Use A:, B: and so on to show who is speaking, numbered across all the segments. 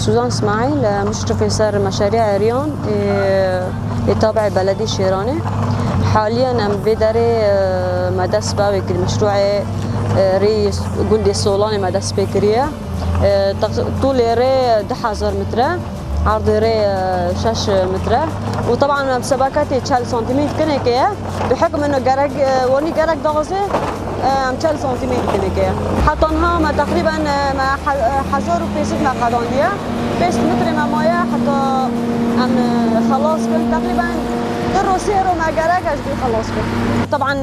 A: سوزان اسماعيل، مشرف سر مشاريع ريون تابع بلدي شيراني. حاليا ام بدري مدس باوك المشروع ري جندي الصولاني مدس بكريه. طول ري 10000 متر، عرض ري 6 متر، وطبعا مسابقاتي 4 سنتيمتر كنكيه بحكم انه جرق وني جرق ضغزه 4 سنتيمتر كنكيه. حطنها ما تقريبا ما حزار وبيسد ما قدانديه 5 متر ما مايا حتى ام خلاص كنت تقريبا درو سيرو ما جرق اجبي خلاص كنت. طبعا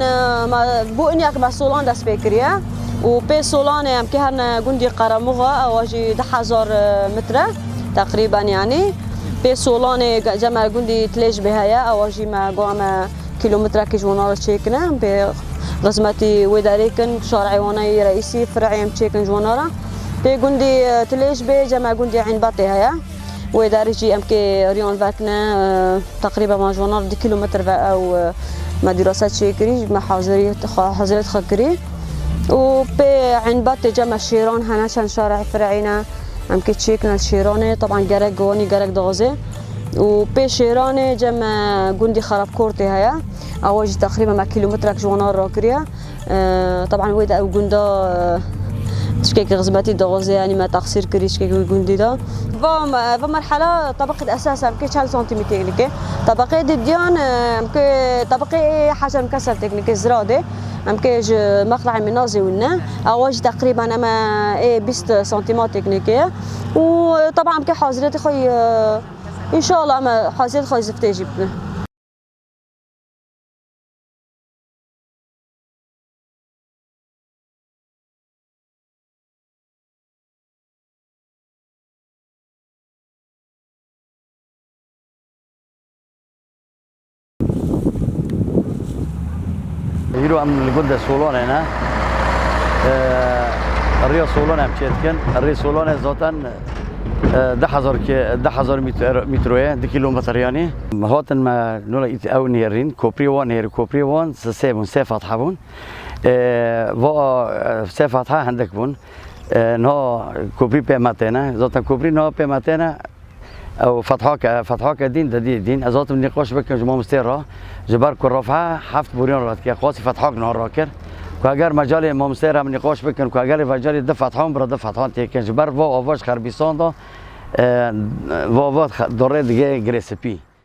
A: ما بو اني اكبر صولان داس بكريه وبي صولان ام كهرنا جندي قرموغه اواجي 10000 متر تقريبا يعني. بي صولاني جمع جندي تليج بهايا اواجي ما قام كيلومتر كي جونار تشيكنا برزمتي وداريكن شارع واني رئيسي فرعي تشيكن جونارا. بي جندي تليج بي جمع جندي عين باطي هيا ودارجي امكي ريون فاتنا تقريبا ما جونار 2 كيلومتر او ما دراسات شيكري ما حاضرية خكري. وبي عين باطي جمع شيران هناشان شارع فرعينا امكي تشيكنا الشيراني طبعا جرق جواني جرق دغزي. وبي شيراني جمع جندي خراب كورتي هيا اواجي تقريبا ما كيلومتر جونار راكريا. طبعا ويدا او جندا تشكيك غزباتي دغزي يعني ما تقصير كري تشكيك جندي دا فا مرحله طبقه اساس امكي 4 سنتيمتر تكنيكي طبقه ديان امكي طبقه حاجه مكسر تكنيكي زرادي امكي مقطع منازي ونا اواجي تقريبا اما 20 سنتيمتر تكنيكيه. وطبعا امكي حاضرتي خوي ان شاء الله ما حاضرتي خوي زفتي جبنا.
B: يرو أم الجندة سولون هنا الريا سولون هم شيتكن الريا سولون زاتن 10000 متروية 2 كيلومتر يعني. هاتن ما نولا أو نهرين كوبري وان نهر كوبري وان سيبون سيفات حبون و سيفات ها عندك بون نها كوبري بماتنا زاتن كوبري نها بماتنا او فتحاك دين دين ازات النقاش بكن جمع مسترا جبر كرفها حفت بوريون رات كي قاسي فتحاك نهار راكر كاجر مجال مسترا من نقاش بكن كاجر مجال دفتحهم برا دفتحان تي كن جبر و اواش خربيسان دا و دره دیگه گرسپی